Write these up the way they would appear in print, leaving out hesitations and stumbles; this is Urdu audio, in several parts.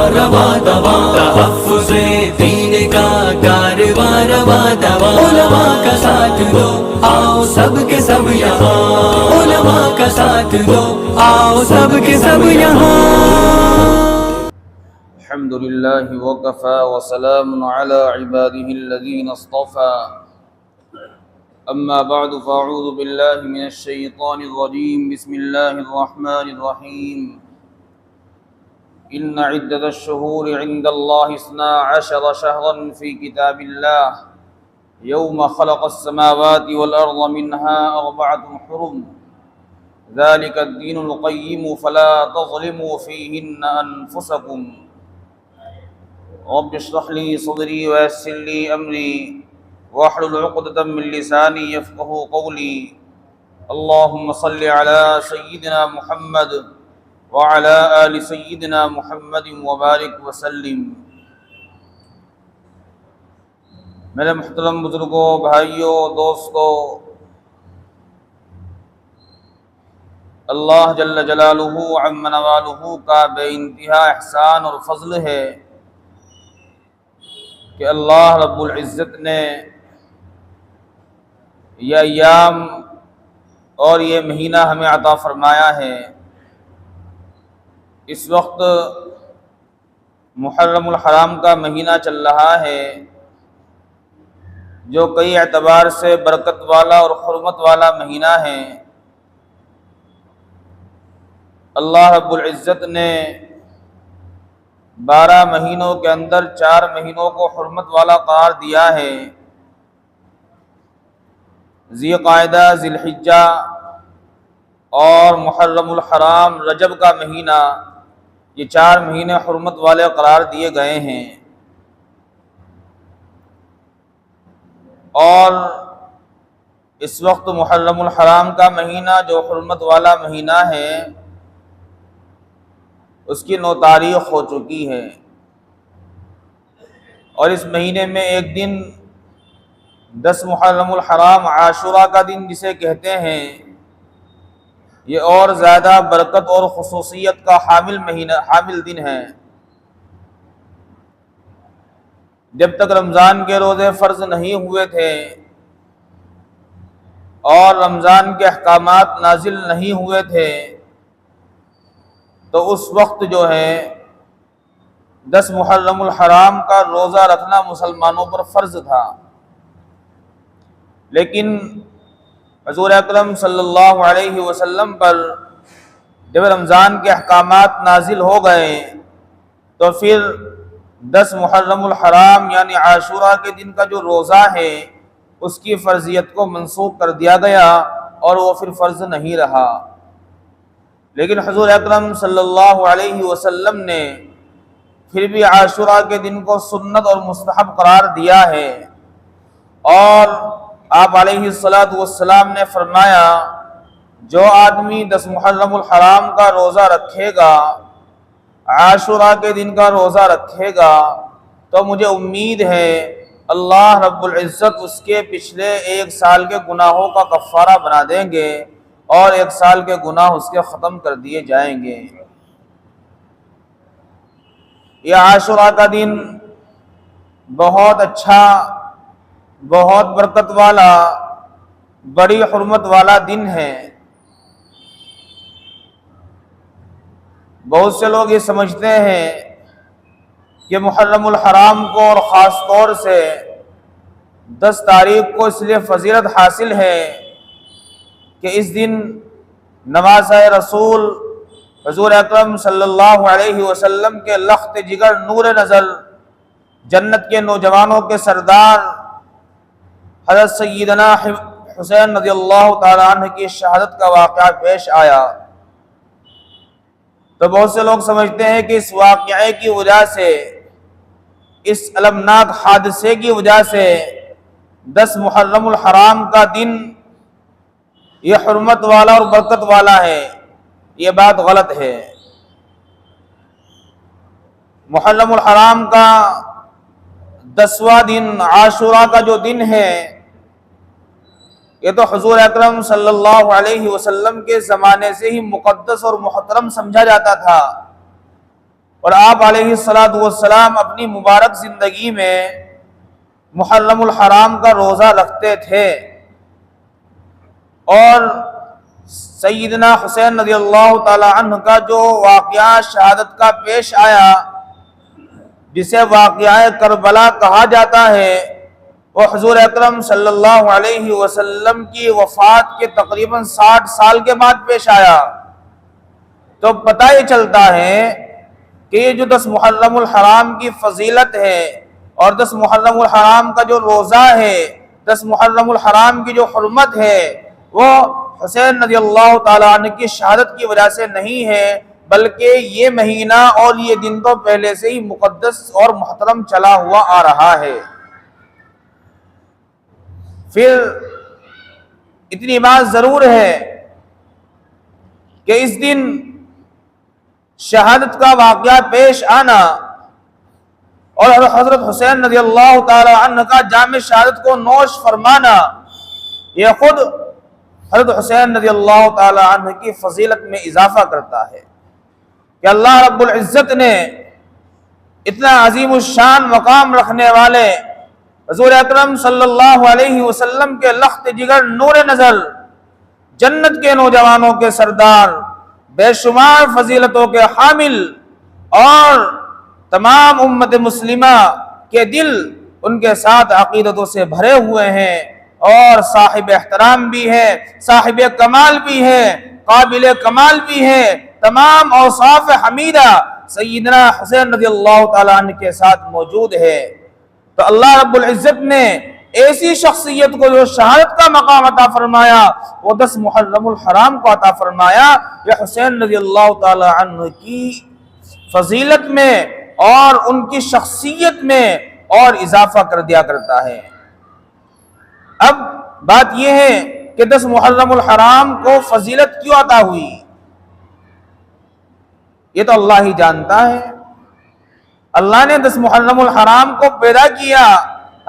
رواں رواں، تحفظ دین کا کارواں رواں رواں، علماء کا ساتھ دو آؤ سب کے سب یہاں، علماء کا ساتھ دو آؤ سب کے سب یہاں۔ الحمد للہ وکفی وسلام علی عباده الذین اصطفى، اما بعد فاعوذ باللہ من الشیطان الرجیم، بسم اللہ الرحمن الرحیم۔ ان عدۃ الشہور عند اللہ 12 شہرا فی کتاب اللہ یوم خلق السماوات والارض منها 4 حرم ذلك الدین القیم فلا تظلموا فیہن انفسکم۔ رب اشرح لي صدري ويسر لي امري واحلل عقدة من لساني يفقهوا قولي، اللهم صل على سيدنا محمد وعلى آل سيدنا محمد وبارك وسلم۔ میرے محترم بزرگوں، بھائیوں، دوستوں، اللہ جل جلالہ عم نوالہ کا بے انتہا احسان اور فضل ہے کہ اللہ رب العزت نے یہ ایام اور یہ مہینہ ہمیں عطا فرمایا ہے۔ اس وقت محرم الحرام کا مہینہ چل رہا ہے، جو کئی اعتبار سے برکت والا اور حرمت والا مہینہ ہے۔ اللہ رب العزت نے 12 مہینوں کے اندر 4 مہینوں کو حرمت والا قرار دیا ہے۔ ذی قعدہ، ذی الحجہ اور محرم الحرام رجب کا مہینہ، یہ 4 مہینے حرمت والے قرار دیے گئے ہیں۔ اور اس وقت محرم الحرام کا مہینہ جو حرمت والا مہینہ ہے، اس کی 9 تاریخ ہو چکی ہے، اور اس مہینے میں ایک دن 10 محرم الحرام عاشورہ کا دن جسے کہتے ہیں، یہ اور زیادہ برکت اور خصوصیت کا حامل دن ہے۔ جب تک رمضان کے روزے فرض نہیں ہوئے تھے اور رمضان کے احکامات نازل نہیں ہوئے تھے، تو اس وقت جو ہے 10 محرم الحرام کا روزہ رکھنا مسلمانوں پر فرض تھا۔ لیکن حضور اکرم صلی اللہ علیہ وسلم پر جب رمضان کے احکامات نازل ہو گئے تو پھر 10 محرم الحرام یعنی عاشورہ کے دن کا جو روزہ ہے اس کی فرضیت کو منسوخ کر دیا گیا اور وہ پھر فرض نہیں رہا۔ لیکن حضور اکرم صلی اللہ علیہ وسلم نے پھر بھی عاشورہ کے دن کو سنت اور مستحب قرار دیا ہے، اور آپ علیہ الصلاۃ والسلام نے فرمایا جو آدمی 10 محرم الحرام کا روزہ رکھے گا، عاشورہ کے دن کا روزہ رکھے گا، تو مجھے امید ہے اللہ رب العزت اس کے پچھلے 1 سال کے گناہوں کا کفارہ بنا دیں گے اور 1 سال کے گناہ اس کے ختم کر دیے جائیں گے۔ یہ عاشورہ کا دن بہت اچھا، بہت برکت والا، بڑی حرمت والا دن ہے۔ بہت سے لوگ یہ سمجھتے ہیں کہ محرم الحرام کو اور خاص طور سے 10 تاریخ کو اس لیے فضیلت حاصل ہے کہ اس دن نواسہ رسول حضور اکرم صلی اللہ علیہ وسلم کے لخت جگر نور نظر جنت کے نوجوانوں کے سردار حضرت سیدنا حسین رضی اللہ تعالیٰ عنہ کی شہادت کا واقعہ پیش آیا۔ تو بہت سے لوگ سمجھتے ہیں کہ اس واقعے کی وجہ سے، اس المناک حادثے کی وجہ سے 10 محرم الحرام کا دن یہ حرمت والا اور برکت والا ہے۔ یہ بات غلط ہے۔ محرم الحرام کا 10واں دن عاشورہ کا جو دن ہے، یہ تو حضور اکرم صلی اللہ علیہ وسلم کے زمانے سے ہی مقدس اور محترم سمجھا جاتا تھا، اور آپ علیہ السلام اپنی مبارک زندگی میں محرم الحرام کا روزہ رکھتے تھے، اور سیدنا حسین رضی اللہ تعالی عنہ کا جو واقعہ شہادت کا پیش آیا، جسے واقعہ کربلا کہا جاتا ہے، وہ حضور اکرم صلی اللہ علیہ وسلم کی وفات کے تقریباً 60 سال کے بعد پیش آیا۔ تو پتہ یہ چلتا ہے کہ یہ جو 10 محرم الحرام کی فضیلت ہے اور 10 محرم الحرام کا جو روزہ ہے، 10 محرم الحرام کی جو حرمت ہے، وہ حسین رضی اللہ تعالیٰ عنہ کی شہادت کی وجہ سے نہیں ہے، بلکہ یہ مہینہ اور یہ دن تو پہلے سے ہی مقدس اور محترم چلا ہوا آ رہا ہے۔ پھر اتنی بات ضرور ہے کہ اس دن شہادت کا واقعہ پیش آنا اور حضرت حسین رضی اللہ تعالی عنہ کا جام شہادت کو نوش فرمانا، یہ خود حضرت حسین رضی اللہ تعالی عنہ کی فضیلت میں اضافہ کرتا ہے کہ اللہ رب العزت نے اتنا عظیم الشان مقام رکھنے والے حضور اکرم صلی اللہ علیہ وسلم کے لخت جگر نور نظر، جنت کے نوجوانوں کے سردار، بے شمار فضیلتوں کے حامل، اور تمام امت مسلمہ کے دل ان کے ساتھ عقیدتوں سے بھرے ہوئے ہیں، اور صاحب احترام بھی ہے، صاحب کمال بھی ہے، قابل کمال بھی ہے، تمام اوصاف حمیدہ سیدنا حسین رضی اللہ تعالیٰ عنہ کے ساتھ موجود ہے۔ تو اللہ رب العزت نے ایسی شخصیت کو جو شہادت کا مقام عطا فرمایا، وہ 10 محرم الحرام کو عطا فرمایا، یہ حسین رضی اللہ تعالی عنہ کی فضیلت میں اور ان کی شخصیت میں اور اضافہ کر دیا کرتا ہے۔ اب بات یہ ہے کہ 10 محرم الحرام کو فضیلت کیوں عطا ہوئی، یہ تو اللہ ہی جانتا ہے۔ اللہ نے 10 محرم الحرام کو پیدا کیا،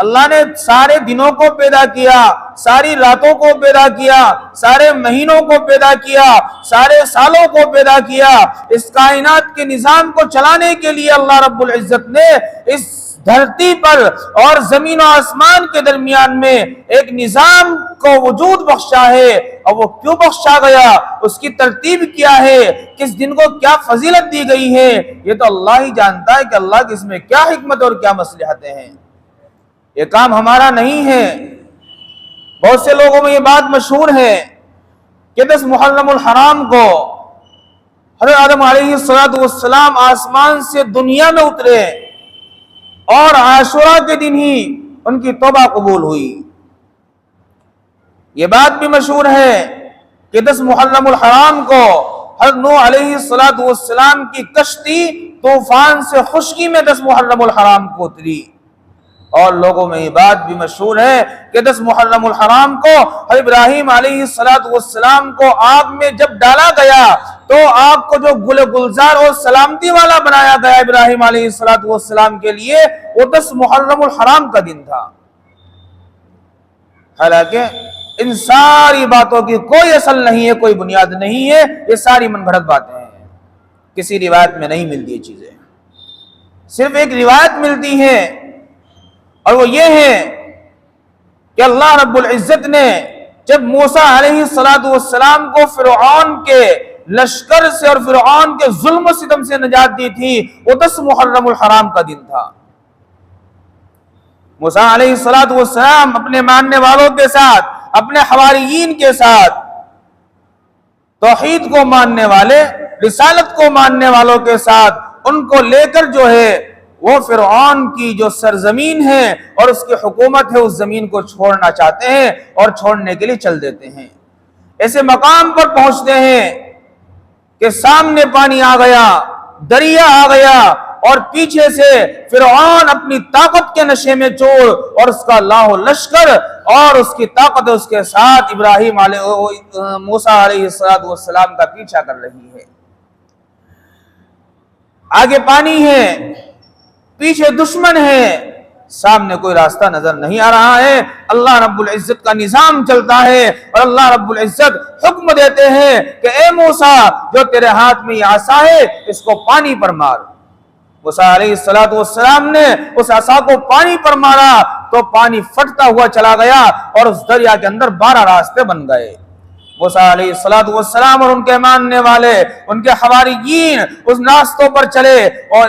اللہ نے سارے دنوں کو پیدا کیا، ساری راتوں کو پیدا کیا، سارے مہینوں کو پیدا کیا، سارے سالوں کو پیدا کیا۔ اس کائنات کے نظام کو چلانے کے لیے اللہ رب العزت نے اس دھرتی پر اور زمین و آسمان کے درمیان میں ایک نظام کو وجود بخشا ہے، اور وہ کیوں بخشا گیا، اس کی ترتیب کیا ہے، کس دن کو کیا فضیلت دی گئی ہے، یہ تو اللہ ہی جانتا ہے کہ اللہ کی اس میں کیا حکمت اور کیا مصلحتیں ہیں۔ یہ کام ہمارا نہیں ہے۔ بہت سے لوگوں میں یہ بات مشہور ہے کہ 10 محرم الحرام کو حضرت آدم علیہ السلام آسمان سے دنیا میں اترے، اور عاشورہ کے دن ہی ان کی توبہ قبول ہوئی۔ یہ بات بھی مشہور ہے کہ 10 محرم الحرام کو حضرت نوح علیہ السلام کی کشتی طوفان سے خشکی میں 10 محرم الحرام کو اتری۔ اور لوگوں میں یہ بات بھی مشہور ہے کہ 10 محرم الحرام کو حضرت ابراہیم علیہ السلام کو آگ میں جب ڈالا گیا تو آگ کو جو گل گلزار اور سلامتی والا بنایا گیا ابراہیم علیہ السلام کے لیے، وہ 10 محرم الحرام کا دن تھا۔ حالانکہ ان ساری باتوں کی کوئی اصل نہیں ہے، کوئی بنیاد نہیں ہے، یہ ساری من گھڑت باتیں ہیں، کسی روایت میں نہیں ملتی یہ چیزیں۔ صرف ایک روایت ملتی ہے، اور وہ یہ ہے کہ اللہ رب العزت نے جب موسیٰ علیہ السلام کو فرعون کے لشکر سے اور فرعون کے ظلم و ستم سے نجات دی تھی، وہ 10 محرم الحرام کا دن تھا۔ موسیٰ علیہ السلام اپنے ماننے والوں کے ساتھ، اپنے حواریین کے ساتھ، توحید کو ماننے والے، رسالت کو ماننے والوں کے ساتھ، ان کو لے کر جو ہے وہ فرعون کی جو سرزمین ہے اور اس کی حکومت ہے، اس زمین کو چھوڑنا چاہتے ہیں اور چھوڑنے کے لیے چل دیتے ہیں۔ ایسے مقام پر پہنچتے ہیں کہ سامنے پانی آ گیا، دریا آ گیا، اور پیچھے سے فرعون اپنی طاقت کے نشے میں چور، اور اس کا لاہو لشکر اور اس کی طاقت اس کے ساتھ موسیٰ علیہ السلام کا پیچھا کر رہی ہے۔ آگے پانی ہے، پیچھے دشمن ہے، سامنے کوئی راستہ نظر نہیں آ رہا ہے۔ اللہ رب العزت کا نظام چلتا ہے، اور اللہ رب العزت حکم دیتے ہیں کہ اے موسیٰ، جو تیرے ہاتھ میں یہ عصا ہے اس کو پانی پر مار۔ موسیٰ علیہ السلام نے اس عصا کو پانی پر مارا تو پانی پھٹتا ہوا چلا گیا اور اس دریا کے اندر 12 راستے بن گئے۔ موسیٰ علیہ السلام اور ان کے ماننے والے، ان کے حواریین اس راستوں پر چلے اور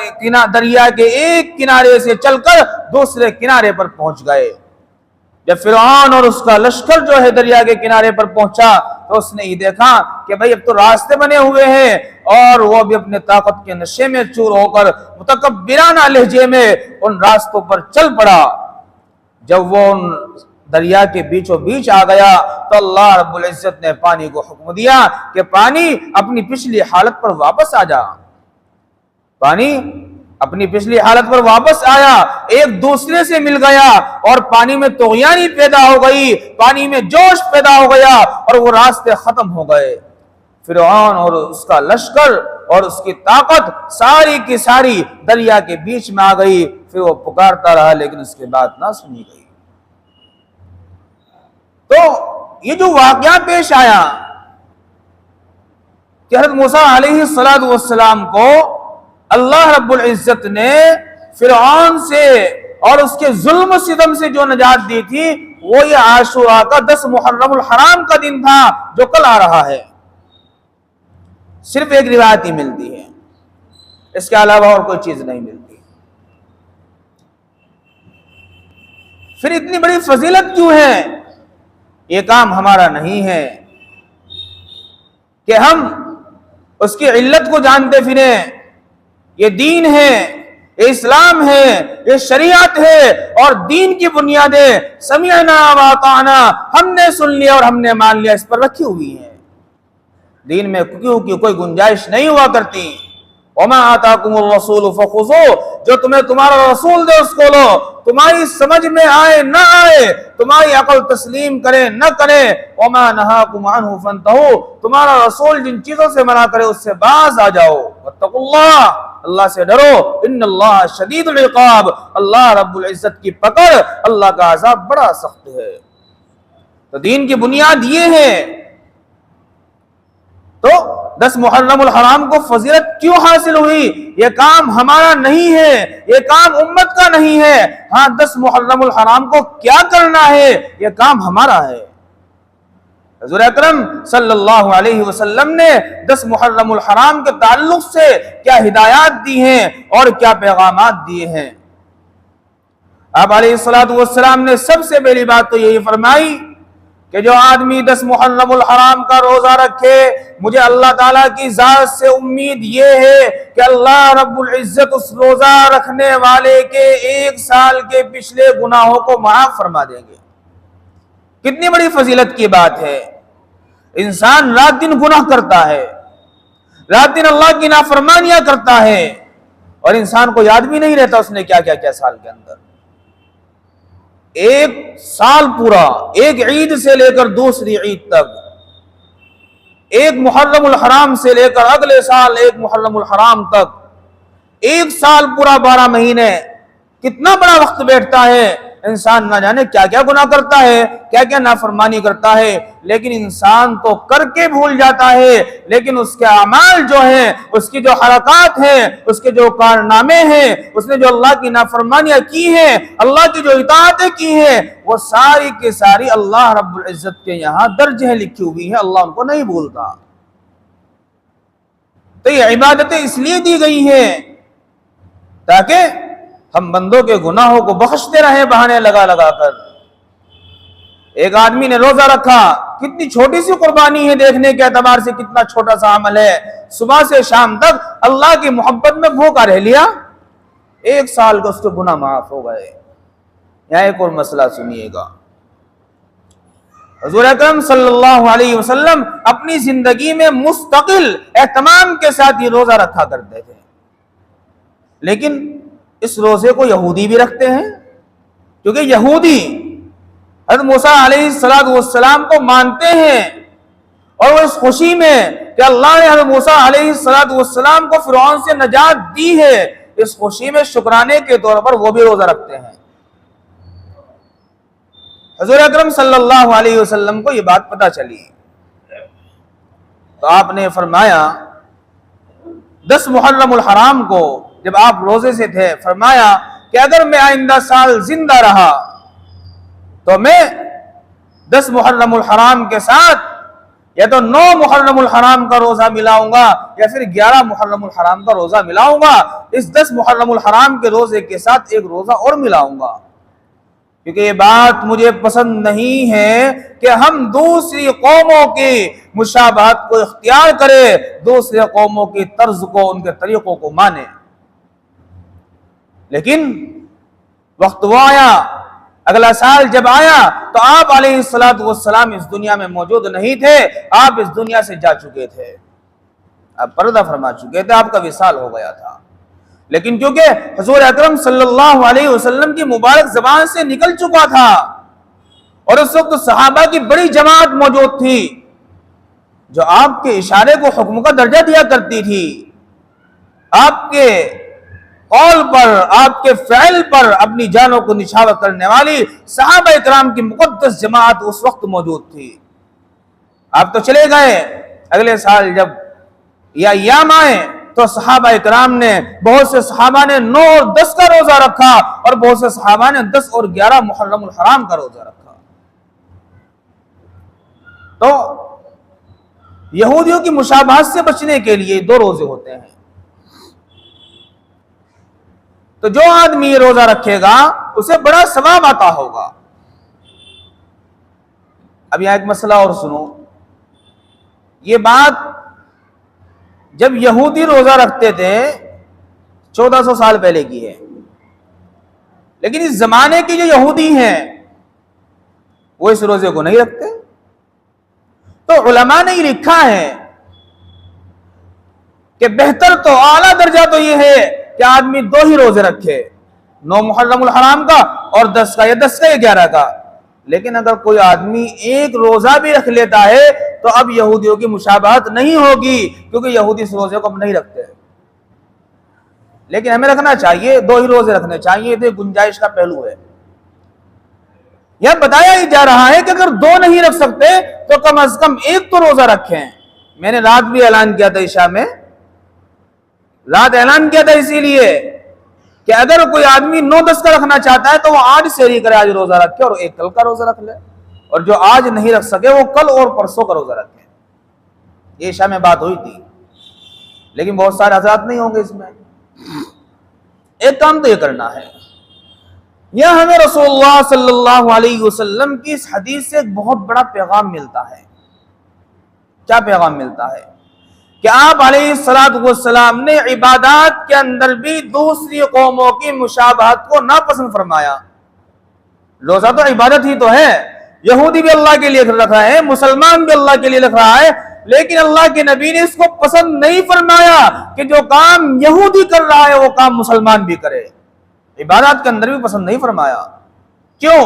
دریا کے ایک کنارے سے چل کر دوسرے کنارے پر پہنچ گئے۔ جب فرعون اور اس کا لشکر جو ہے دریا کے کنارے پر پہنچا تو اس نے یہ دیکھا کہ بھئی اب تو راستے بنے ہوئے ہیں، اور وہ بھی اپنے طاقت کے نشے میں چور ہو کر متکبرانہ لہجے میں ان راستوں پر چل پڑا۔ جب وہ ان دریا کے بیچوں بیچ آ گیا تو اللہ رب العزت نے پانی کو حکم دیا کہ پانی اپنی پچھلی حالت پر واپس آ جا۔ پانی اپنی پچھلی حالت پر واپس آیا، ایک دوسرے سے مل گیا اور پانی میں طغیانی پیدا ہو گئی، پانی میں جوش پیدا ہو گیا اور وہ راستے ختم ہو گئے۔ فرعون اور اس کا لشکر اور اس کی طاقت ساری کی ساری دریا کے بیچ میں آ گئی۔ پھر وہ پکارتا رہا لیکن اس کے بات نہ سنی گئی۔ تو یہ جو واقعہ پیش آیا کہ حضرت موسیٰ علیہ السلام کو اللہ رب العزت نے فرعون سے اور اس کے ظلم و ستم سے جو نجات دی تھی، وہ یہ عاشوراء کا 10 محرم الحرام کا دن تھا جو کل آ رہا ہے۔ صرف ایک روایت ہی ملتی ہے، اس کے علاوہ اور کوئی چیز نہیں ملتی۔ پھر اتنی بڑی فضیلت کیوں ہے؟ یہ کام ہمارا نہیں ہے کہ ہم اس کی علت کو جانتے پھریں۔ یہ دین ہے، یہ اسلام ہے، یہ شریعت ہے، اور دین کی بنیادیں سمعنا واطعنا، ہم نے سن لیا اور ہم نے مان لیا، اس پر رکھی ہوئی ہیں۔ دین میں کیوں کی کوئی گنجائش نہیں ہوا کرتی۔ وما آتاکم الرسول فخذوہ، جو تمہیں تمہارا رسول دے اس کو لو، تمہاری سمجھ میں آئے نہ آئے، تمہاری عقل تسلیم کرے نہ کرے۔ وما نہاکم عنہ فانتہوا، تمہارا رسول جن چیزوں سے منع کرے اس سے باز آ جاؤ۔ واتقوا اللہ، اللہ سے ڈرو، ان اللہ شدید العقاب، اللہ رب العزت کی پکڑ، اللہ کا عذاب بڑا سخت ہے۔ تو دین کی بنیاد یہ ہے۔ تو 10 محرم الحرام کو فضیلت کیوں حاصل ہوئی؟ یہ کام ہمارا نہیں ہے، یہ کام امت کا نہیں ہے۔ ہاں 10 محرم الحرام کو کیا کرنا ہے، یہ کام ہمارا ہے۔ حضور اکرم صلی اللہ علیہ وسلم نے 10 محرم الحرام کے تعلق سے کیا ہدایات دی ہیں اور کیا پیغامات دیے ہیں۔ آپ علیہ السلام نے سب سے پہلی بات تو یہی فرمائی کہ جو آدمی 10 محرم الحرام کا روزہ رکھے، مجھے اللہ تعالیٰ کی ذات سے امید یہ ہے کہ اللہ رب العزت اس روزہ رکھنے والے کے 1 سال کے پچھلے گناہوں کو معاف فرما دیں گے۔ کتنی بڑی فضیلت کی بات ہے۔ انسان رات دن گناہ کرتا ہے، رات دن اللہ کی نافرمانیاں کرتا ہے، اور انسان کو یاد بھی نہیں رہتا اس نے کیا کیا کیا سال کے اندر۔ 1 سال پورا، ایک عید سے لے کر دوسری عید تک، 1 محرم الحرام سے لے کر اگلے سال 1 محرم الحرام تک، 1 سال پورا 12 مہینے، کتنا بڑا وقت بیٹھتا ہے۔ انسان نہ جانے کیا کیا گناہ کرتا ہے، کیا کیا نافرمانی کرتا ہے، لیکن انسان تو کر کے بھول جاتا ہے، لیکن اس کے اعمال جو ہیں، اس کی جو حرکات ہیں، اس کے جو کارنامے ہیں، اس نے جو اللہ کی نافرمانیاں کی ہیں، اللہ کی جو اطاعتیں کی ہیں، وہ ساری کی ساری اللہ رب العزت کے یہاں درج ہے، لکھی ہوئی ہیں، اللہ ان کو نہیں بھولتا۔ تو یہ عبادتیں اس لیے دی گئی ہیں تاکہ ہم بندوں کے گناہوں کو بخشتے رہیں بہانے لگا لگا کر۔ ایک آدمی نے روزہ رکھا، کتنی چھوٹی سی قربانی ہے، دیکھنے کے اعتبار سے کتنا چھوٹا سا عمل ہے، صبح سے شام تک اللہ کی محبت میں بھوکا رہ لیا، 1 سال کا اس کے گناہ معاف ہو گئے۔ یہاں ایک اور مسئلہ سنیے گا۔ حضور اکرم صلی اللہ علیہ وسلم اپنی زندگی میں مستقل اہتمام کے ساتھ یہ روزہ رکھا کرتے تھے، لیکن اس روزے کو یہودی بھی رکھتے ہیں، کیونکہ یہودی حضرت موسیٰ علیہ السلام کو مانتے ہیں، اور وہ اس خوشی میں کہ اللہ نے حضرت موسیٰ علیہ السلام کو فرعون سے نجات دی ہے، اس خوشی میں شکرانے کے طور پر وہ بھی روزہ رکھتے ہیں۔ حضور اکرم صلی اللہ علیہ وسلم کو یہ بات پتہ چلی تو آپ نے فرمایا 10 محرم الحرام کو جب آپ روزے سے تھے، فرمایا کہ اگر میں آئندہ سال زندہ رہا تو میں 10 محرم الحرام کے ساتھ یا تو 9 محرم الحرام کا روزہ ملاؤں گا یا پھر 11 محرم الحرام کا روزہ ملاؤں گا، اس 10 محرم الحرام کے روزے کے ساتھ ایک روزہ اور ملاؤں گا، کیونکہ یہ بات مجھے پسند نہیں ہے کہ ہم دوسری قوموں کی مشابہت کو اختیار کریں، دوسری قوموں کی طرز کو، ان کے طریقوں کو مانیں۔ لیکن وقت وہ آیا، اگلا سال جب آیا تو آپ علیہ السلام اس دنیا میں موجود نہیں تھے، آپ اس دنیا سے جا چکے تھے، آپ پردہ فرما چکے تھے، آپ کا وصال ہو گیا تھا۔ لیکن کیونکہ حضور اکرم صلی اللہ علیہ وسلم کی مبارک زبان سے نکل چکا تھا اور اس وقت صحابہ کی بڑی جماعت موجود تھی جو آپ کے اشارے کو حکم کا درجہ دیا کرتی تھی، آپ کے قول پر، آپ کے فعل پر اپنی جانوں کو نچھاور کرنے والی صحابہ اکرام کی مقدس جماعت اس وقت موجود تھی۔ آپ تو چلے گئے، اگلے سال جب یہ ایام آئے تو صحابہ اکرام نے، بہت سے صحابہ نے 9 اور 10 کا روزہ رکھا اور بہت سے صحابہ نے 10 اور 11 محرم الحرام کا روزہ رکھا۔ تو یہودیوں کی مشابہت سے بچنے کے لیے 2 روزے ہوتے ہیں، تو جو آدمی یہ روزہ رکھے گا اسے بڑا ثواب عطا ہوگا۔ اب یہاں ایک مسئلہ اور سنو، یہ بات جب یہودی روزہ رکھتے تھے 1400 سال پہلے کی ہے، لیکن اس زمانے کے جو یہودی ہیں وہ اس روزے کو نہیں رکھتے، تو علماء نے یہ لکھا ہے کہ بہتر تو، اعلیٰ درجہ تو یہ ہے کہ آدمی 2 ہی روزے رکھے، 9 محرم الحرام کا اور 10 کا، یا 10 کا یا 11 کا۔ لیکن اگر کوئی آدمی ایک روزہ بھی رکھ لیتا ہے تو اب یہودیوں کی مشابہت نہیں ہوگی، کیونکہ یہودی اس روزے کو اب نہیں رکھتے۔ لیکن ہمیں رکھنا چاہیے، 2 ہی روزے رکھنے چاہیے، تو گنجائش کا پہلو ہے۔ یہ بتایا ہی جا رہا ہے کہ اگر 2 نہیں رکھ سکتے تو کم از کم 1 تو روزہ رکھیں۔ میں نے رات بھی اعلان کیا تھا، عشاء میں رات اعلان کیا تھا اسی لیے کہ اگر کوئی آدمی 9-10 کا رکھنا چاہتا ہے تو وہ آج سحری کرے، آج روزہ رکھے، اور 1 کل کا روزہ رکھ لے، اور جو آج نہیں رکھ سکے وہ کل اور پرسوں کا روزہ رکھے۔ یہ عشاء میں بات ہوئی تھی، لیکن بہت سارے حضرات نہیں ہوں گے اس میں۔ ایک کام تو یہ کرنا ہے، یہ ہمیں رسول اللہ صلی اللہ علیہ وسلم کی اس حدیث سے ایک بہت بڑا پیغام ملتا ہے۔ کیا پیغام ملتا ہے؟ کہ آپ علیہ السلام نے عبادات کے اندر بھی دوسری قوموں کی مشابہت کو ناپسند فرمایا۔ روزہ تو عبادت ہی تو ہے، یہودی بھی اللہ کے لیے رکھ رہا ہے، مسلمان بھی اللہ کے لیے رکھ رہا ہے، لیکن اللہ کے نبی نے اس کو پسند نہیں فرمایا کہ جو کام یہودی کر رہا ہے وہ کام مسلمان بھی کرے۔ عبادات کے اندر بھی پسند نہیں فرمایا۔ کیوں؟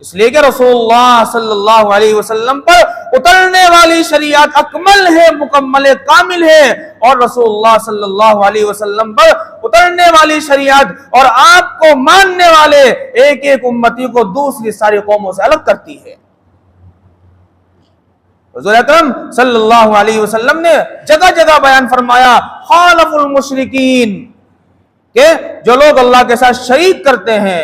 اس لیے کہ رسول اللہ صلی اللہ علیہ وسلم پر اترنے والی شریعت اکمل ہے، مکمل ہے، کامل ہے، اور رسول اللہ صلی اللہ علیہ وسلم پر اترنے والی شریعت اور آپ کو ماننے والے ایک ایک امتی کو دوسری ساری قوموں سے الگ کرتی ہے۔ حضور اکرم صلی اللہ علیہ وسلم نے جگہ جگہ بیان فرمایا، خالف المشرکین، کہ جو لوگ اللہ کے ساتھ شریک کرتے ہیں،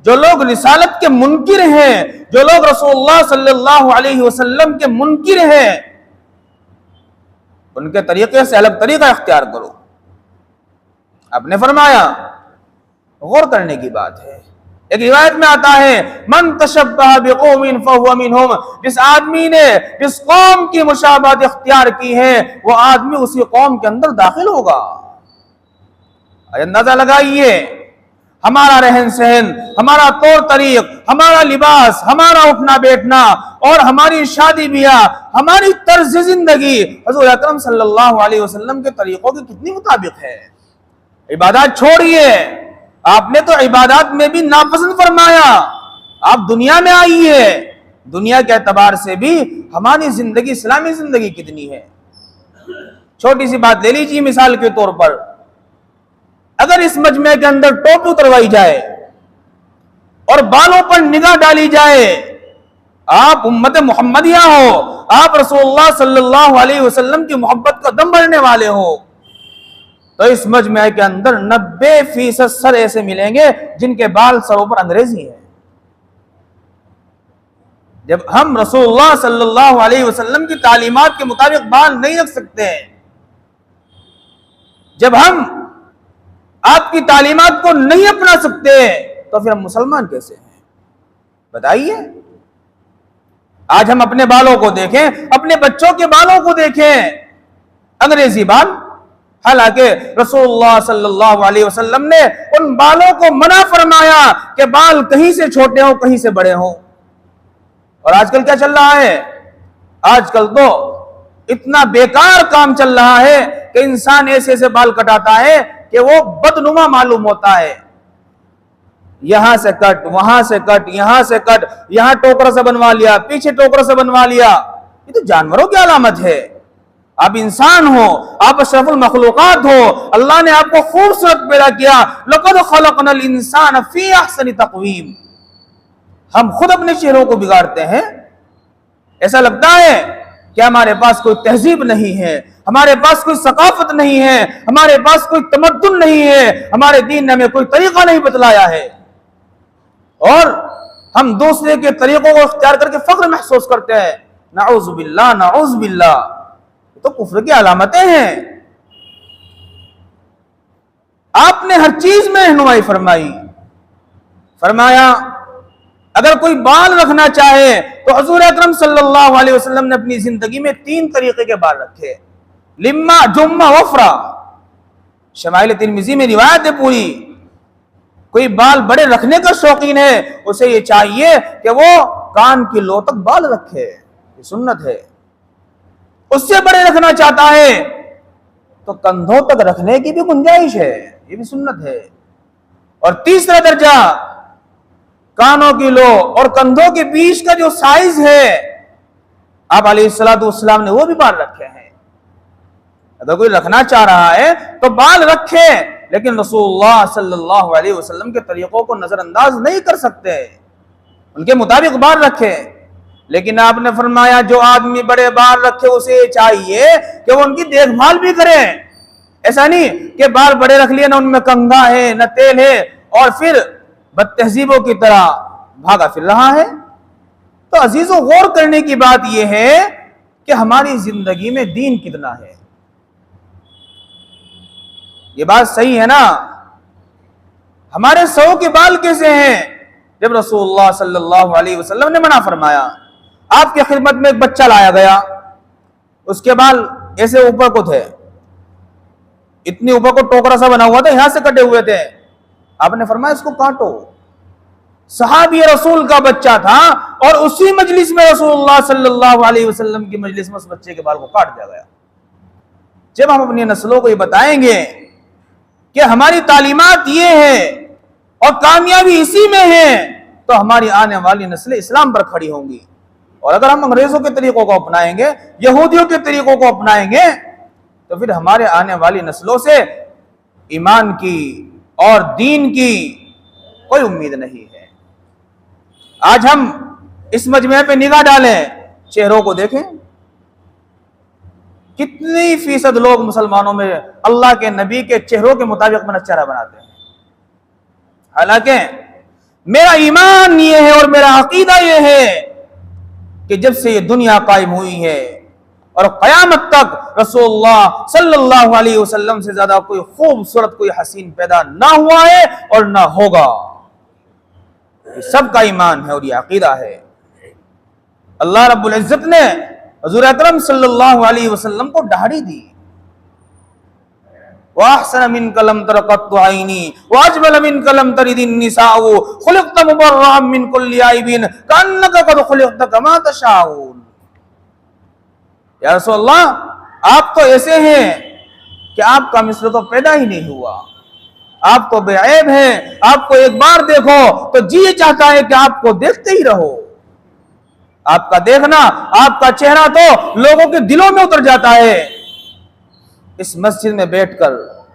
جو لوگ رسالت کے منکر ہیں، جو لوگ رسول اللہ صلی اللہ علیہ وسلم کے منکر ہیں، ان کے طریقے سے الگ طریقہ اختیار کرو۔ آپ نے فرمایا، غور کرنے کی بات ہے۔ ایک روایت میں آتا ہے، من تشبہ بقوم فہو منہم، جس آدمی نے جس قوم کی مشابہت اختیار کی ہے وہ آدمی اسی قوم کے اندر داخل ہوگا۔ اندازہ لگائیے، ہمارا رہن سہن، ہمارا طور طریق، ہمارا لباس، ہمارا اٹھنا بیٹھنا اور ہماری شادی بیاہ، ہماری طرز زندگی حضور اکرم صلی اللہ علیہ وسلم کے طریقوں کے کتنی مطابق ہے۔ عبادات چھوڑیے، آپ نے تو عبادات میں بھی ناپسند فرمایا۔ آپ دنیا میں آئیے، دنیا کے اعتبار سے بھی ہماری زندگی، اسلامی زندگی کتنی ہے۔ چھوٹی سی بات لے لیجیے مثال کے طور پر، اگر اس مجمع کے اندر ٹوپی اتروائی جائے اور بالوں پر نگاہ ڈالی جائے، آپ امت محمدیہ ہو، آپ رسول اللہ صلی اللہ علیہ وسلم کی محبت کا دم بھرنے والے ہو، تو اس مجمع کے اندر 90% سر ایسے ملیں گے جن کے بال سروں پر انگریزی ہے۔ جب ہم رسول اللہ صلی اللہ علیہ وسلم کی تعلیمات کے مطابق بال نہیں رکھ سکتے، جب ہم آپ کی تعلیمات کو نہیں اپنا سکتے، تو پھر ہم مسلمان کیسے ہیں؟ بتائیے۔ آج ہم اپنے بالوں کو دیکھیں، اپنے بچوں کے بالوں کو دیکھیں، انگریزی بال، حالانکہ رسول اللہ صلی اللہ علیہ وسلم نے ان بالوں کو منع فرمایا کہ بال کہیں سے چھوٹے ہوں کہیں سے بڑے ہوں۔ اور آج کل کیا چل رہا ہے؟ آج کل تو اتنا بیکار کام چل رہا ہے کہ انسان ایسے ایسے بال کٹاتا ہے کہ وہ بدنما معلوم ہوتا ہے۔ یہاں سے کٹ، وہاں سے کٹ، یہاں سے کٹ، یہاں ٹوکرا سے بنوا لیا، پیچھے ٹوکرا سے بنوا لیا۔ یہ تو جانوروں کی علامت ہے۔ آپ انسان ہو، آپ اشرف المخلوقات ہو، اللہ نے آپ کو خوبصورت پیدا کیا۔ لَقَدْ خَلَقْنَا الْإِنسَانَ فِي أَحْسَنِ تَقْوِيمٍ۔ ہم خود اپنے چہروں کو بگاڑتے ہیں۔ ایسا لگتا ہے کہ ہمارے پاس کوئی تہذیب نہیں ہے، ہمارے پاس کوئی ثقافت نہیں ہے، ہمارے پاس کوئی تمدن نہیں ہے، ہمارے دین نے ہمیں کوئی طریقہ نہیں بتلایا ہے، اور ہم دوسرے کے طریقوں کو اختیار کر کے فخر محسوس کرتے ہیں۔ نعوذ باللہ، نعوذ باللہ، یہ تو کفر کی علامتیں ہیں۔ آپ نے ہر چیز میں رہنمائی فرمائی، فرمایا اگر کوئی بال رکھنا چاہے تو حضور اکرم صلی اللہ علیہ وسلم نے اپنی زندگی میں 3 طریقے کے بال رکھے، لما، جمہ، وفرا۔ شمائل ترمذی میں روایت ہے پوری۔ کوئی بال بڑے رکھنے کا شوقین ہے، اسے یہ چاہیے کہ وہ کان کی لو تک بال رکھے، یہ سنت ہے۔ اس سے بڑے رکھنا چاہتا ہے تو کندھوں تک رکھنے کی بھی گنجائش ہے، یہ بھی سنت ہے۔ اور تیسرا درجہ، کانوں کی لو اور کندھوں کے بیچ کا جو سائز ہے، آپ علیہ السلام نے وہ بھی بال رکھے ہیں۔ اگر کوئی رکھنا چاہ رہا ہے تو بال رکھے، لیکن رسول اللہ صلی اللہ علیہ وسلم کے طریقوں کو نظر انداز نہیں کر سکتے، ان کے مطابق بال رکھے۔ لیکن آپ نے فرمایا جو آدمی بڑے بال رکھے اسے چاہیے کہ وہ ان کی دیکھ بھال بھی کرے۔ ایسا نہیں کہ بال بڑے رکھ لیے، نہ ان میں کنگھا ہے نہ تیل ہے، اور پھر بد تہذیبوں کی طرح بھاگا پھر رہا ہے۔ تو عزیزوں، غور کرنے کی بات یہ ہے کہ ہماری زندگی میں دین کتنا ہے۔ یہ بات صحیح ہے نا؟ ہمارے سو کے بال کیسے ہیں جب رسول اللہ صلی اللہ علیہ وسلم نے منع فرمایا؟ آپ کی خدمت میں ایک بچہ لایا گیا، اس کے بال ایسے اوپر کو تھے، اتنی اوپر کو ٹوکرا سا بنا ہوا تھا، یہاں سے کٹے ہوئے تھے۔ آپ نے فرمایا اس کو کاٹو۔ صحابی رسول کا بچہ تھا، اور اسی مجلس میں رسول اللہ صلی اللہ علیہ وسلم کی مجلس میں اس بچے کے بال کو کاٹ دیا گیا۔ جب ہم اپنی نسلوں کو یہ بتائیں گے کہ ہماری تعلیمات یہ ہے اور کامیابی اسی میں ہے، تو ہماری آنے والی نسلیں اسلام پر کھڑی ہوں گی۔ اور اگر ہم انگریزوں کے طریقوں کو اپنائیں گے، یہودیوں کے طریقوں کو اپنائیں گے، تو پھر ہمارے آنے والی نسلوں سے ایمان کی اور دین کی کوئی امید نہیں ہے۔ آج ہم اس مجمع پہ نگاہ ڈالیں، چہروں کو دیکھیں، کتنی فیصد لوگ مسلمانوں میں اللہ کے نبی کے چہروں کے مطابق اپنا چہرہ بناتے ہیں۔ حالانکہ میرا ایمان یہ ہے اور میرا عقیدہ یہ ہے کہ جب سے یہ دنیا قائم ہوئی ہے اور قیامت تک رسول اللہ صلی اللہ علیہ وسلم سے زیادہ کوئی خوبصورت، کوئی حسین پیدا نہ ہوا ہے اور نہ ہوگا۔ یہ سب کا ایمان ہے اور یہ عقیدہ ہے۔ اللہ رب العزت نے حضور اکرم صلی اللہ علیہ وسلم کو داڑھی دی۔ وَأَحْسَنَ مِنْكَ لَمْ تَرَ قَطُّ عَيْنِي وَأَجْمَلَ مِنْكَ لَمْ تَلِدِ النِّسَاءُ خُلِقْتَ مُبَرَّأً مِنْ كُلِّ عَيْبٍ كَأَنَّكَ قَدْ خُلِقْتَ كَمَا تَشَاءُ۔ یا رسول اللہ، آپ تو ایسے ہیں کہ آپ کا مثل تو پیدا ہی نہیں ہوا، آپ تو بے عیب ہیں، آپ کو ایک بار دیکھو تو جی چاہتا ہے کہ آپ کو دیکھتے ہی رہو۔ آپ کا دیکھنا، آپ کا چہرہ تو لوگوں کے دلوں میں اتر جاتا ہے۔ اس مسجد میں بیٹھ کر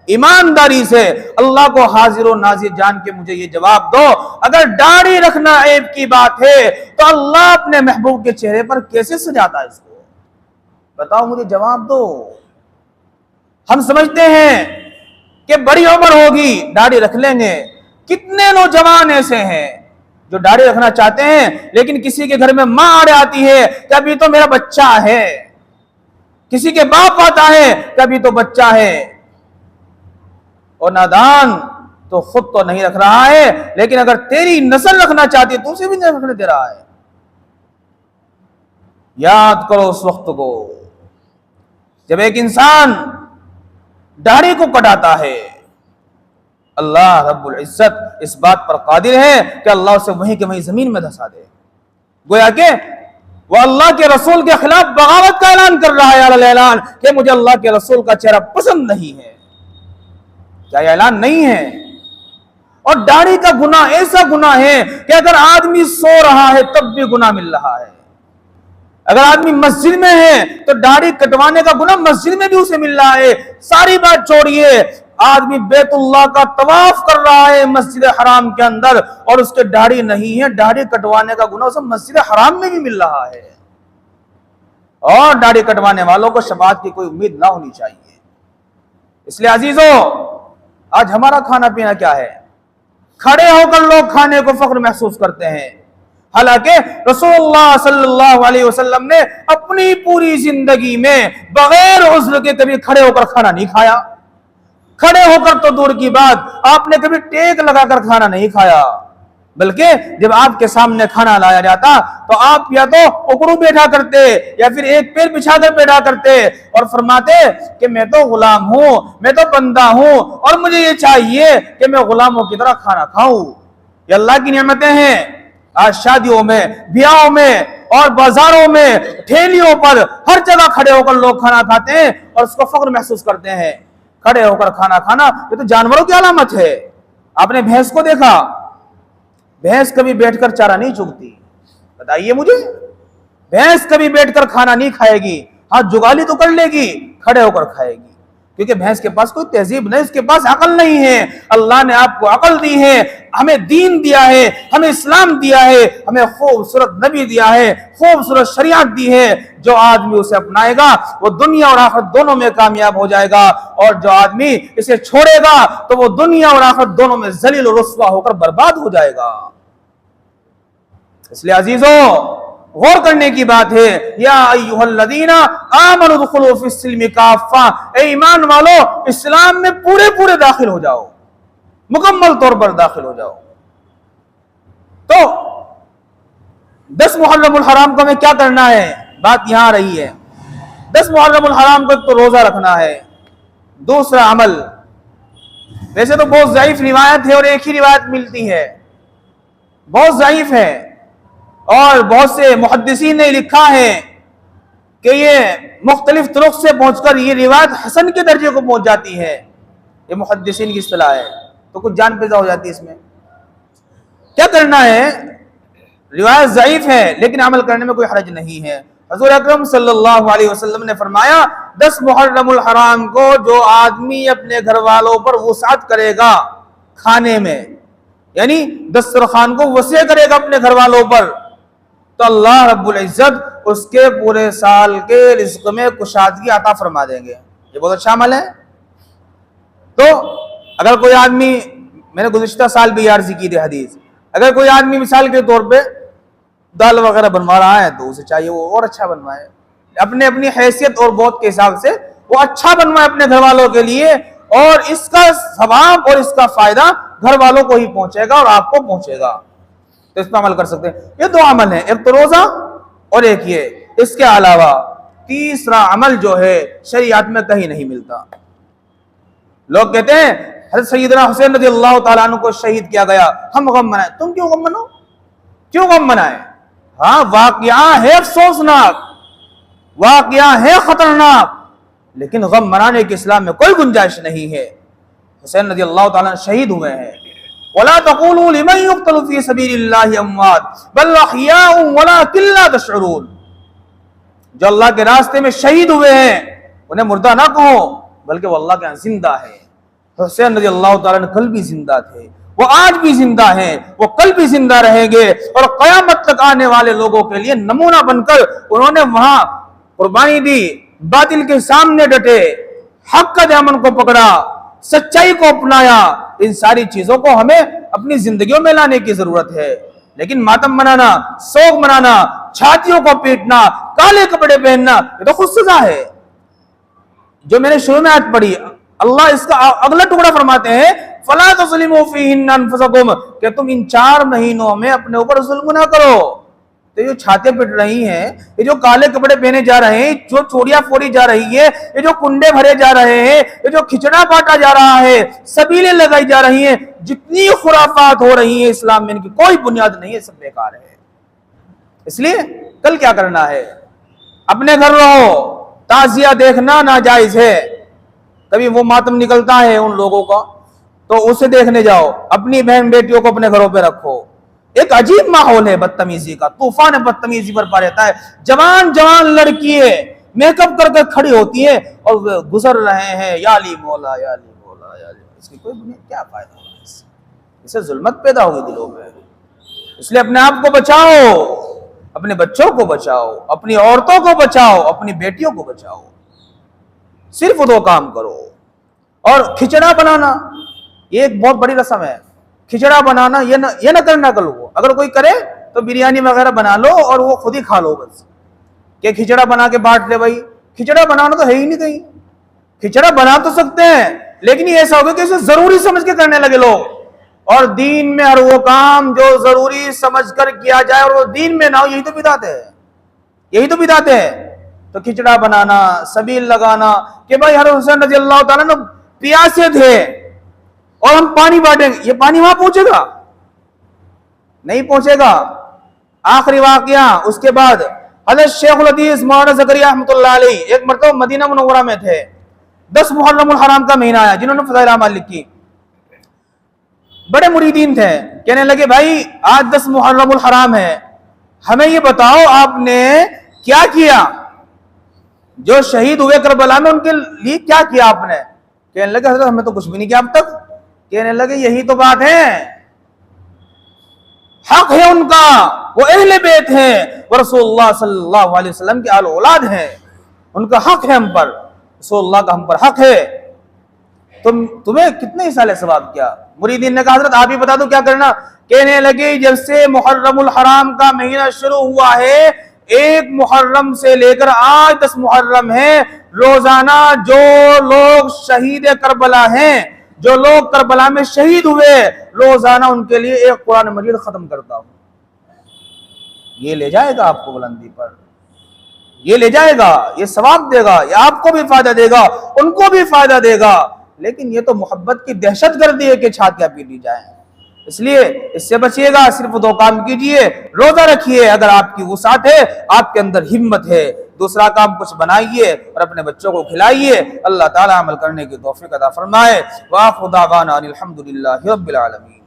ایمانداری سے اللہ کو حاضر و ناظر جان کے مجھے یہ جواب دو، اگر داڑھی رکھنا عیب کی بات ہے تو اللہ اپنے محبوب کے چہرے پر کیسے سجاتا ہے اس کو؟ بتاؤ، مجھے جواب دو۔ ہم سمجھتے ہیں کہ بڑی عمر ہوگی داڑھی رکھ لیں گے. کتنے نوجوان ایسے ہیں جو داڑھی رکھنا چاہتے ہیں لیکن کسی کے گھر میں ماں آڑے آتی ہے کہ ابھی تو میرا بچہ ہے, کسی کے باپ آتا ہے کہ ابھی تو بچہ ہے, اور نادان تو خود تو نہیں رکھ رہا ہے لیکن اگر تیری نسل رکھنا چاہتی ہے تو اسے بھی نہیں رکھنے دے رہا ہے. یاد کرو اس وقت کو جب ایک انسان داڑھی کو کٹاتا ہے, اللہ رب العزت اس بات پر قادر ہے کہ اللہ اسے وہیں کے وہیں زمین میں دھسا دے. گویا کہ وہ اللہ کے رسول کے خلاف بغاوت کا اعلان کر رہا ہے, اعلان کہ مجھے اللہ کے رسول کا چہرہ پسند نہیں ہے. کیا یہ اعلان نہیں ہے؟ اور داڑھی کا گناہ ایسا گناہ ہے کہ اگر آدمی سو رہا ہے تب بھی گناہ مل رہا ہے. اگر آدمی مسجد میں ہے تو داڑھی کٹوانے کا گناہ مسجد میں بھی اسے مل رہا ہے. ساری بات چھوڑیے, آدمی بیت اللہ کا طواف کر رہا ہے مسجد حرام کے اندر اور اس کے داڑھی نہیں ہے, داڑھی کٹوانے کا گناہ اسے مسجد حرام میں بھی مل رہا ہے. اور داڑھی کٹوانے والوں کو شفاعت کی کوئی امید نہ ہونی چاہیے. اس لیے عزیزو, آج ہمارا کھانا پینا کیا ہے؟ کھڑے ہو کر لوگ کھانے کو فخر محسوس کرتے ہیں, حالانکہ رسول اللہ صلی اللہ علیہ وسلم نے اپنی پوری زندگی میں بغیر عذر کے کبھی کھڑے ہو کر کھانا نہیں کھایا. کھڑے ہو کر تو دور کی بات, آپ نے کبھی ٹیک لگا کر کھانا نہیں کھایا, بلکہ جب آپ کے سامنے کھانا لایا جاتا تو آپ یا تو اکڑو بیٹھا کرتے یا پھر ایک پیر بچھا کر بیٹھا کرتے اور فرماتے کہ میں تو غلام ہوں, میں تو بندہ ہوں اور مجھے یہ چاہیے کہ میں غلاموں کی طرح کھانا کھاؤں. یہ اللہ کی نعمتیں ہیں. آج شادیوں میں, بیاہوں میں اور بازاروں میں, ٹھیلیوں پر, ہر جگہ کھڑے ہو کر لوگ کھانا کھاتے ہیں اور اس کو فخر محسوس کرتے ہیں. کھڑے ہو کر کھانا کھانا یہ تو جانوروں کی علامت ہے. آپ نے بھینس کو دیکھا, بھینس کبھی بیٹھ کر چارہ نہیں چگتی. بتائیے مجھے, بھینس کبھی بیٹھ کر کھانا نہیں کھائے گی. ہاں جگالی تو کر لے گی, کھڑے ہو کر کھائے گی, کیونکہ بھینس کے پاس کوئی تہذیب نہیں, اس کے پاس عقل نہیں ہے. اللہ نے آپ کو عقل دی ہے, ہمیں دین دیا ہے, ہمیں اسلام دیا ہے, ہمیں خوبصورت نبی دیا ہے, خوبصورت شریعت دی ہے. جو آدمی اسے اپنائے گا وہ دنیا اور آخرت دونوں میں کامیاب ہو جائے گا, اور جو آدمی اسے چھوڑے گا تو وہ دنیا اور آخرت دونوں میں ذلیل و رسوا ہو کر برباد ہو جائے گا. اس لیے عزیزوں, غور کرنے کی بات ہے. یا ایھا الذین آمنوا ادخلوا فی السلم کافہ, اے ایمان والو اسلام میں پورے داخل ہو جاؤ, مکمل طور پر داخل ہو جاؤ. تو 10 محرم الحرام کو ہمیں کیا کرنا ہے؟ بات یہاں رہی ہے. 10 محرم الحرام کو تو روزہ رکھنا ہے. دوسرا عمل, ویسے تو بہت ضعیف روایت ہے اور ایک ہی روایت ملتی ہے, بہت ضعیف ہے, اور بہت سے محدثین نے لکھا ہے کہ یہ مختلف طرق سے پہنچ کر یہ روایت حسن کے درجے کو پہنچ جاتی ہے. یہ محدثین کی اصطلاح ہے, تو کچھ جان پیدا ہو جاتی ہے اس میں. کیا کرنا ہے؟ روایت ضعیف ہے لیکن عمل کرنے میں کوئی حرج نہیں ہے. حضور اکرم صلی اللہ علیہ وسلم نے فرمایا 10 محرم الحرام کو جو آدمی اپنے گھر والوں پر وسعت کرے گا کھانے میں, یعنی دسترخوان کو وسیع کرے گا اپنے گھر والوں پر, تو اللہ رب العزت اس کے پورے سال کے رزق میں کشادگی عطا فرما دیں گے. یہ بہت اچھا عمل ہے. تو اگر کوئی آدمی, میں نے گزشتہ سال بھی عرض کی تھی حدیث, اگر کوئی آدمی مثال کے طور پہ دال وغیرہ بنوا رہا ہے تو اسے چاہیے وہ اور اچھا بنوائے, اپنی حیثیت اور بہت کے حساب سے وہ اچھا بنوائے اپنے گھر والوں کے لیے, اور اس کا ثواب اور اس کا فائدہ گھر والوں کو ہی پہنچے گا اور آپ کو پہنچے گا. تو اس پہ عمل کر سکتے ہیں. یہ 2 عمل ہیں, ایک تو روزہ اور ایک یہ. اس کے علاوہ تیسرا عمل جو ہے شریعت میں کہیں نہیں ملتا. لوگ کہتے ہیں حضرت سیدنا حسین رضی اللہ تعالیٰ عنہ کو شہید کیا گیا, ہم غم منائیں. تم کیوں غم مناؤ, کیوں غم منائیں؟ ہاں واقعہ ہے افسوسناک, واقعہ ہے خطرناک, لیکن غم منانے کے اسلام میں کوئی گنجائش نہیں ہے. حسین رضی اللہ تعالیٰ عنہ شہید ہوئے ہیں. وَلَا تَقُولُوا لِمَنْ يُقْتَلُ فِي سَبِيلِ اللَّهِ أَمْوَاتٌ بَلْ أَحْيَاءٌ وَلَٰكِن لَّا تَشْعُرُونَ. جو اللہ کے راستے میں شہید ہوئے ہیں انہیں مردہ نہ کہو بلکہ وہ اللہ کے ہاں زندہ ہے. حسین رضی اللہ تعالیٰ عنہ کل بھی زندہ تھے, وہ آج بھی زندہ ہیں, وہ کل بھی زندہ رہیں گے, اور قیامت تک آنے والے لوگوں کے لیے نمونہ بن کر انہوں نے وہاں قربانی دی, باطل کے سامنے ڈٹے, حق کا دامن کو پکڑا, سچائی کو اپنایا. ان ساری چیزوں کو ہمیں اپنی زندگیوں میں لانے کی ضرورت ہے. لیکن ماتم منانا, سوگ منانا, چھاتیوں کو پیٹنا, کالے کپڑے پہننا, یہ تو خود سزا ہے. جو میں نے شروع میں آیت پڑھی, اللہ اس کا اگلا ٹکڑا فرماتے ہیں فَلَا تَظْلِمُوا فِيهِنَّ أَنفُسَكُمْ کہ تم ان 4 مہینوں میں اپنے اوپر ظلم نہ کرو. تو یہ چھاتیں پٹ رہی ہیں, یہ جو کالے کپڑے پہنے جا رہے ہیں, جو چوڑیاں پھوڑی جا رہی ہے, یہ جو کنڈے بھرے جا رہے ہیں, یہ جو کھچڑا بانٹا جا رہا ہے, سبیلیں لگائی جا رہی ہیں, جتنی خرافات ہو رہی ہیں اسلام میں ان کی کوئی بنیاد نہیں ہے, سب بیکار ہے. اس لیے کل کیا کرنا ہے, اپنے گھر رہو. تعزیہ دیکھنا ناجائز ہے. کبھی وہ ماتم نکلتا ہے ان لوگوں کا تو اسے دیکھنے جاؤ. اپنی بہن بیٹیوں کو اپنے گھروں پہ رکھو. ایک عجیب ماحول ہے بدتمیزی کا, طوفان بدتمیزی برپا رہتا ہے. جوان جوان لڑکی ہے, میک اپ کر کے کھڑی ہوتی ہے اور گزر رہے ہیں یا علی مولا یا علی مولا یا علی. اس کی کوئی بنیاد, کیا فائدہ ہوگا اس سے ظلمت پیدا ہوگی دلوں میں. اس لیے اپنے آپ کو بچاؤ, اپنے بچوں کو بچاؤ, اپنی عورتوں کو بچاؤ, اپنی بیٹیوں کو بچاؤ. صرف 2 کام کرو. اور کھچڑا بنانا یہ ایک بہت بڑی رسم ہے. کھچڑا بنانا یہ نہ کرنا. کل وہ اگر کوئی کرے تو بریانی وغیرہ بنا لو اور وہ خود ہی کھا لو بس. کہ کھچڑا بنا کے بانٹ لے. بھائی کھچڑا بنانا تو ہے ہی نہیں کہیں. کھچڑا بنا تو سکتے ہیں لیکن یہ ایسا ہوگا کہ اسے ضروری سمجھ کے کرنے لگے لوگ. اور دین میں ہر وہ کام جو ضروری سمجھ کر کیا جائے اور وہ دین میں نہ ہو, یہی تو بدعت ہے. یہی تو بدعت ہے. تو کھچڑا بنانا, سبیل لگانا کہ بھائی حضرت حسین رضی اللہ تعالیٰ نے پیاسے تھے اور ہم پانی بانٹیں گے. یہ پانی وہاں پہنچے گا؟ نہیں پہنچے گا. آخری واقعہ اس کے بعد حضرت شیخ الحدیث مولانا زکریا رحمۃ اللہ علیہ ایک مرتبہ مدینہ منورہ میں تھے. 10 محرم الحرام کا مہینہ آیا, جنہوں نے فضائل اعمال لکھی. بڑے مریدین تھے, کہنے لگے بھائی آج 10 محرم الحرام ہے, ہمیں یہ بتاؤ آپ نے کیا کیا, جو شہید ہوئے کربلا میں ان کے لیے کیا کیا آپ نے. کہنے لگے حضرت ہمیں تو کچھ بھی نہیں کیا اب تک. کہنے لگے یہی تو بات ہے, حق ہے ان کا, وہ اہل بیت ہیں, وہ رسول اللہ صلی اللہ علیہ وسلم کے آل اولاد ہیں, ان کا حق ہے ہم پر, رسول اللہ کا ہم پر حق ہے. تمہیں کتنے سال ثواب کیا. مریدین نے کہا حضرت آپ ہی بتا دو کیا کرنا. کہنے لگے جب سے محرم الحرام کا مہینہ شروع ہوا ہے, 1 محرم سے لے کر آج 10 محرم ہے, روزانہ جو لوگ شہید کربلا ہیں, جو لوگ کربلا میں شہید ہوئے, روزانہ ان کے لیے 1 قرآن مجید ختم کرتا ہوں. یہ لے جائے گا آپ کو بلندی پر, یہ لے جائے گا, یہ ثواب دے گا, یہ آپ کو بھی فائدہ دے گا, ان کو بھی فائدہ دے گا. لیکن یہ تو محبت کی دہشت گردی ہے کہ چھاتیاں پی لی جائیں. اس لیے اس سے بچیے گا. صرف 2 کام کیجئے, روزہ رکھیے اگر آپ کی وسعت ہے, آپ کے اندر ہمت ہے. دوسرا کام کچھ بنائیے اور اپنے بچوں کو کھلائیے. اللہ تعالی عمل کرنے کی توفیق عطا فرمائے. وآخر دعوانا الحمدللہ رب العالمین.